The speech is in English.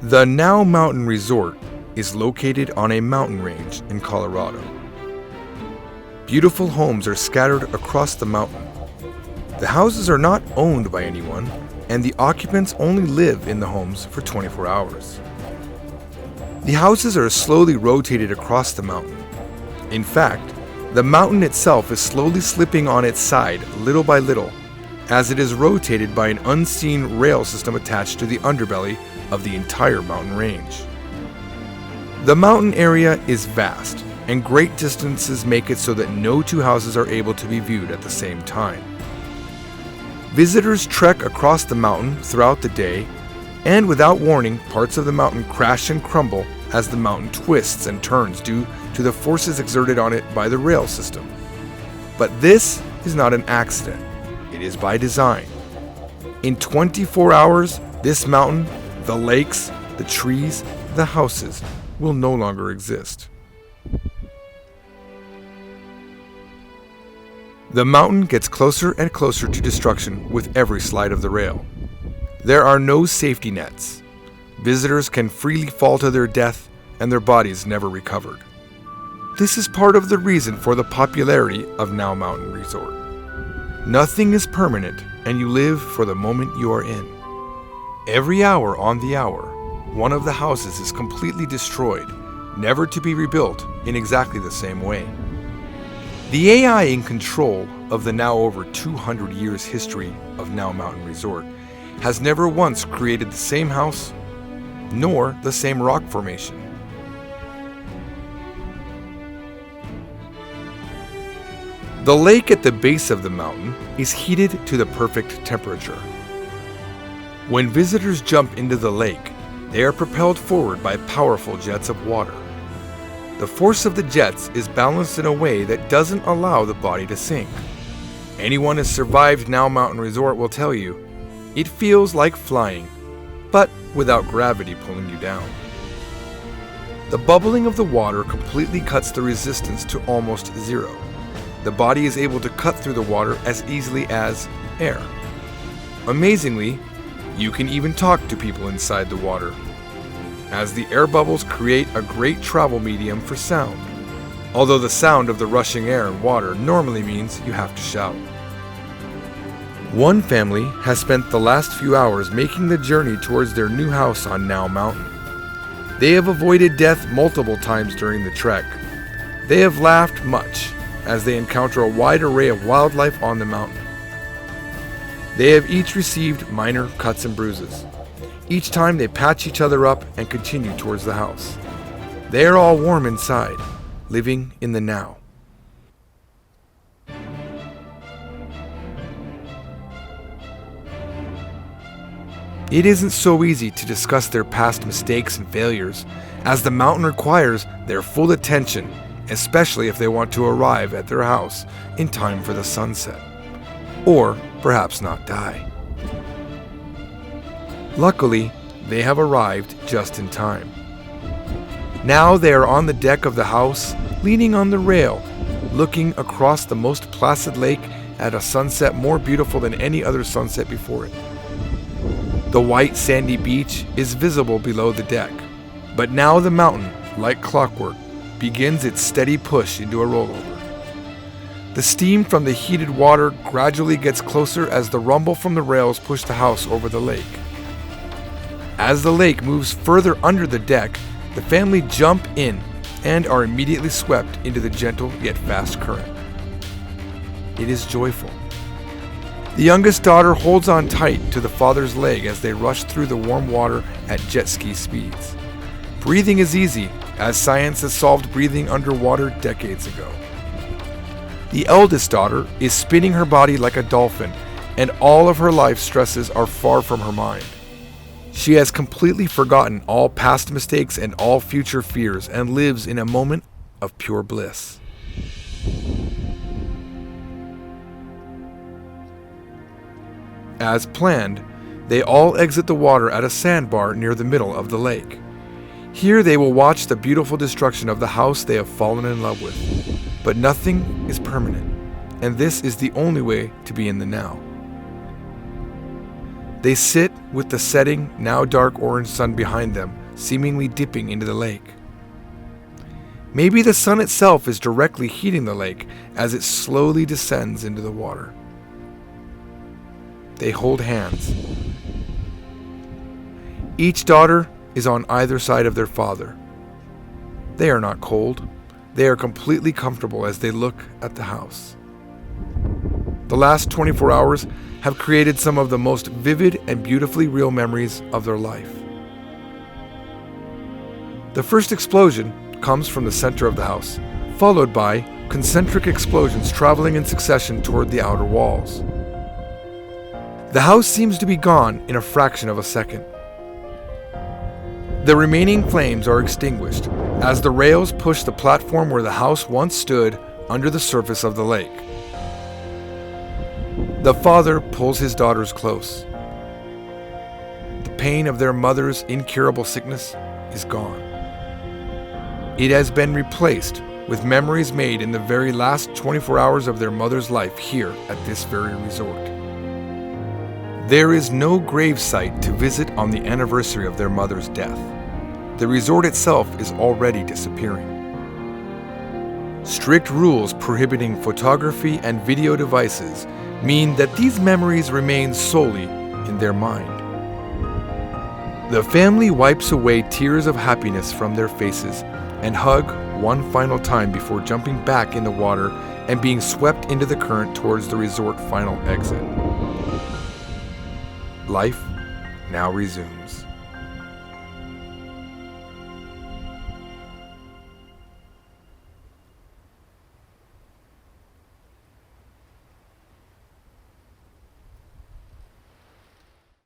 The Now Mountain Resort is located on a mountain range in Colorado. Beautiful homes are scattered across the mountain. The houses are not owned by anyone, and the occupants only live in the homes for 24 hours. The houses are slowly rotated across the mountain. In fact, the mountain itself is slowly slipping on its side little by little, as it is rotated by an unseen rail system attached to the underbelly of the entire mountain range. The mountain area is vast, and great distances make it so that no two houses are able to be viewed at the same time. Visitors trek across the mountain throughout the day, and without warning, parts of the mountain crash and crumble as the mountain twists and turns due to the forces exerted on it by the rail system. But this is not an accident. It is by design. In 24 hours, this mountain, the lakes, the trees, the houses will no longer exist. The mountain gets closer and closer to destruction with every slide of the rail. There are no safety nets. Visitors can freely fall to their death and their bodies never recovered. This is part of the reason for the popularity of Now Mountain Resort. Nothing is permanent, and you live for the moment you are in. Every hour on the hour, one of the houses is completely destroyed, never to be rebuilt in exactly the same way. The AI in control of the now over 200 years history of Now Mountain Resort has never once created the same house, nor the same rock formation. The lake at the base of the mountain is heated to the perfect temperature. When visitors jump into the lake, they are propelled forward by powerful jets of water. The force of the jets is balanced in a way that doesn't allow the body to sink. Anyone who has survived Now Mountain Resort will tell you, it feels like flying, but without gravity pulling you down. The bubbling of the water completely cuts the resistance to almost zero. The body is able to cut through the water as easily as air. Amazingly, you can even talk to people inside the water, as the air bubbles create a great travel medium for sound, although the sound of the rushing air and water normally means you have to shout. One family has spent the last few hours making the journey towards their new house on Now Mountain. They have avoided death multiple times during the trek. They have laughed much as they encounter a wide array of wildlife on the mountain. They have each received minor cuts and bruises. Each time they patch each other up and continue towards the house. They are all warm inside, living in the now. It isn't so easy to discuss their past mistakes and failures, as the mountain requires their full attention, especially if they want to arrive at their house in time for the sunset, or perhaps not die. Luckily, they have arrived just in time. Now they are on the deck of the house, leaning on the rail, looking across the most placid lake at a sunset more beautiful than any other sunset before it. The white sandy beach is visible below the deck, but now the mountain, like clockwork, begins its steady push into a rollover. The steam from the heated water gradually gets closer as the rumble from the rails push the house over the lake. As the lake moves further under the deck, the family jump in and are immediately swept into the gentle yet fast current. It is joyful. The youngest daughter holds on tight to the father's leg as they rush through the warm water at jet ski speeds. Breathing is easy, as science has solved breathing underwater decades ago. The eldest daughter is spinning her body like a dolphin, and all of her life stresses are far from her mind. She has completely forgotten all past mistakes and all future fears and lives in a moment of pure bliss. As planned, they all exit the water at a sandbar near the middle of the lake. Here they will watch the beautiful destruction of the house they have fallen in love with. But nothing is permanent, and this is the only way to be in the now. They sit with the setting, now dark orange sun behind them, seemingly dipping into the lake. Maybe the sun itself is directly heating the lake as it slowly descends into the water. They hold hands. Each daughter is on either side of their father. They are not cold. They are completely comfortable as they look at the house. The last 24 hours have created some of the most vivid and beautifully real memories of their life. The first explosion comes from the center of the house, followed by concentric explosions traveling in succession toward the outer walls. The house seems to be gone in a fraction of a second. The remaining flames are extinguished as the rails push the platform where the house once stood under the surface of the lake. The father pulls his daughters close. The pain of their mother's incurable sickness is gone. It has been replaced with memories made in the very last 24 hours of their mother's life here at this very resort. There is no gravesite to visit on the anniversary of their mother's death. The resort itself is already disappearing. Strict rules prohibiting photography and video devices mean that these memories remain solely in their mind. The family wipes away tears of happiness from their faces and hug one final time before jumping back in the water and being swept into the current towards the resort final exit. Life now resumes.